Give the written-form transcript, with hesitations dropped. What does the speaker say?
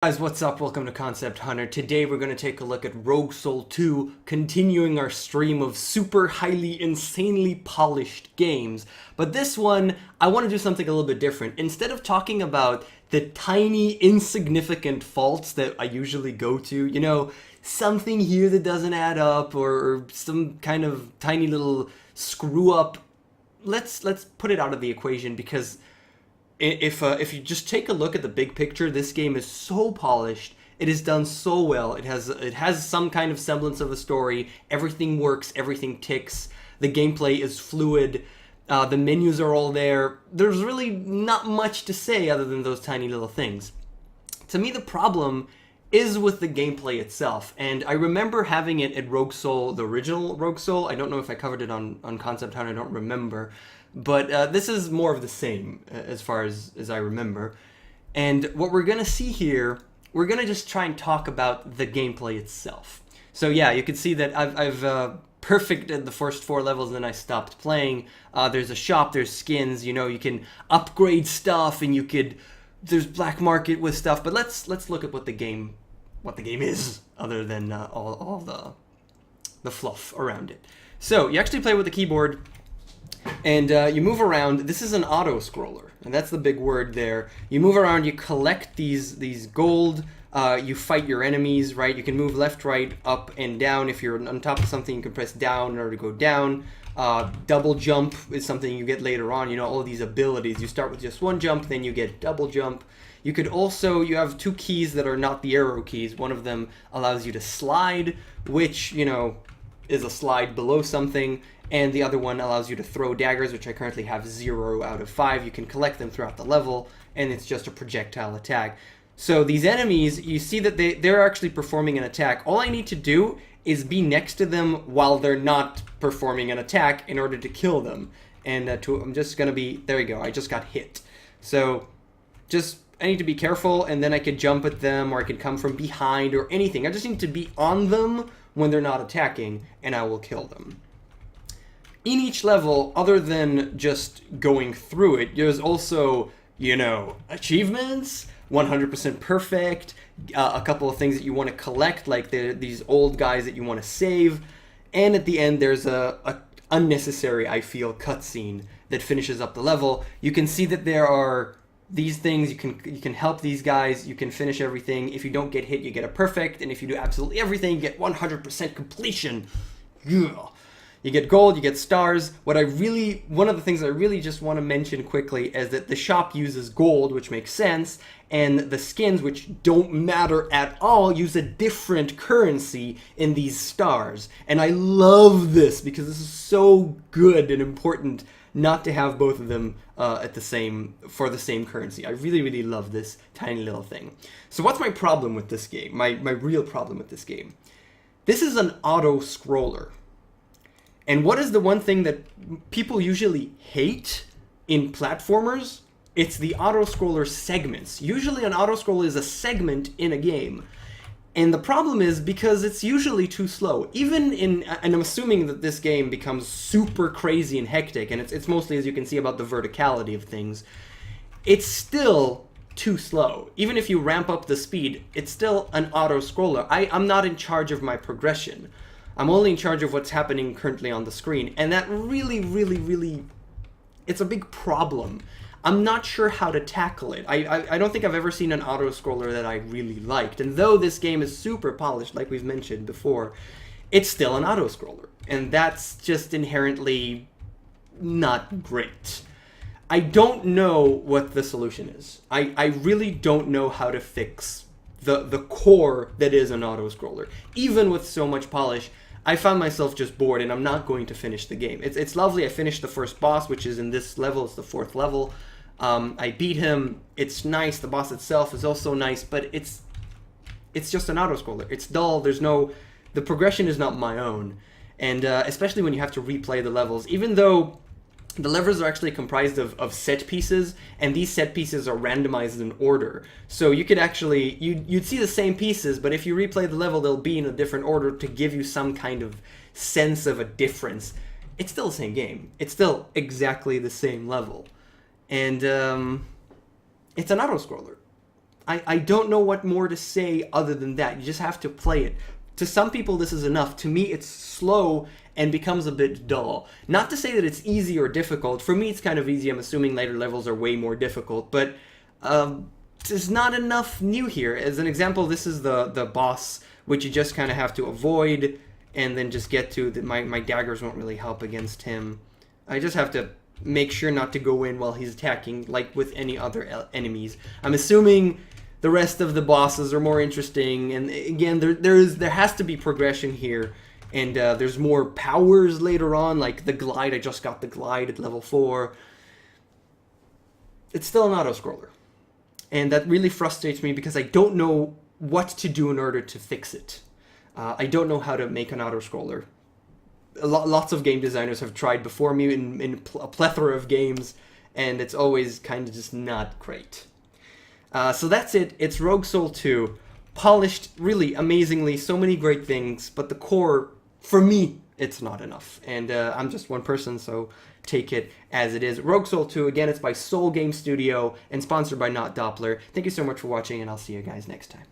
guys, what's up? Welcome to Concept Hunter. Today we're going to take a look at Rogue Soul 2, continuing our stream of super highly, insanely polished games. But this one, I want to do something a little bit different. Instead of talking about the tiny, insignificant faults that I usually go to, you know, something here that doesn't add up, or some kind of tiny little screw up, let's put it out of the equation, because if you just take a look at the big picture, this game is so polished. It is done so well. It has some kind of semblance of a story. Everything works. Everything ticks. The gameplay is fluid. The menus are all there. There's really not much to say other than those tiny little things. To me, the problem is with the gameplay itself. And I remember having it at Rogue Soul, the original Rogue Soul. I don't know if I covered it on Concept Hunter. I don't remember. But this is more of the same as far as I remember. And what we're going to see here, we're going to just try and talk about the gameplay itself. So yeah, you can see that I've perfected the first 4 levels and then I stopped playing. There's a shop, there's skins, you know, you can upgrade stuff, and there's black market with stuff. But let's look at what the game is, other than all the fluff around it. So you actually play with the keyboard. And you move around. This is an auto-scroller, and that's the big word there. You move around, you collect these gold, you fight your enemies, right? You can move left, right, up, and down. If you're on top of something, you can press down in order to go down. Double jump is something you get later on. You know, all these abilities. You start with just one jump, then you get double jump. You could also, you have 2 keys that are not the arrow keys. One of them allows you to slide, which, you know, is a slide below something. And the other one allows you to throw daggers, which I currently have 0 out of 5. You can collect them throughout the level, and it's just a projectile attack. So these enemies, you see that they're actually performing an attack. All I need to do is be next to them while they're not performing an attack in order to kill them. And I'm just going to be... There you go, I just got hit. So I need to be careful, and then I could jump at them, or I could come from behind, or anything. I just need to be on them when they're not attacking, and I will kill them. In each level, other than just going through it, there's also, you know, achievements, 100% perfect, a couple of things that you want to collect, like these old guys that you want to save, and at the end there's a unnecessary, I feel, cutscene that finishes up the level. You can see that there are these things, you can help these guys, you can finish everything. If you don't get hit, you get a perfect, and if you do absolutely everything, you get 100% completion. Yeah. You get gold, you get stars. One of the things I really just want to mention quickly is that the shop uses gold, which makes sense, and the skins, which don't matter at all, use a different currency in these stars. And I love this because this is so good and important not to have both of them for the same currency. I really, really love this tiny little thing. So what's my problem with this game? My real problem with this game? This is an auto-scroller. And what is the one thing that people usually hate in platformers? It's the auto-scroller segments. Usually an auto-scroller is a segment in a game. And the problem is because it's usually too slow. And I'm assuming that this game becomes super crazy and hectic, and it's mostly, as you can see, about the verticality of things. It's still too slow. Even if you ramp up the speed, it's still an auto-scroller. I'm not in charge of my progression. I'm only in charge of what's happening currently on the screen, and that really, really, really, it's a big problem. I'm not sure how to tackle it. I don't think I've ever seen an auto-scroller that I really liked, and though this game is super polished, like we've mentioned before, it's still an auto-scroller, and that's just inherently not great. I don't know what the solution is. I really don't know how to fix the core that is an auto-scroller. Even with so much polish, I found myself just bored, and I'm not going to finish the game. It's lovely. I finished the first boss, which is in this level. It's the 4th level. I beat him. It's nice. The boss itself is also nice, but it's just an auto-scroller. It's dull. The progression is not my own, and especially when you have to replay the levels, even though the levels are actually comprised of set pieces, and these set pieces are randomized in order. So you could actually, you'd see the same pieces, but if you replay the level, they'll be in a different order to give you some kind of sense of a difference. It's still the same game. It's still exactly the same level. And it's an auto-scroller. I don't know what more to say other than that. You just have to play it. To some people, this is enough. To me, it's slow and becomes a bit dull. Not to say that it's easy or difficult. For me, it's kind of easy. I'm assuming later levels are way more difficult. But there's not enough new here. As an example, this is the boss, which you just kind of have to avoid and then just get to. My daggers won't really help against him. I just have to make sure not to go in while he's attacking, like with any other enemies. I'm assuming the rest of the bosses are more interesting, and again, there has to be progression here, and there's more powers later on, like the glide. I just got the glide at level 4. It's still an auto-scroller, and that really frustrates me because I don't know what to do in order to fix it. I don't know how to make an auto-scroller. Lots of game designers have tried before me in a plethora of games, and it's always kind of just not great. So that's it. It's Rogue Soul 2. Polished really amazingly, so many great things, but the core, for me, it's not enough. And I'm just one person, so take it as it is. Rogue Soul 2, again, it's by Soul Game Studio and sponsored by Not Doppler. Thank you so much for watching, and I'll see you guys next time.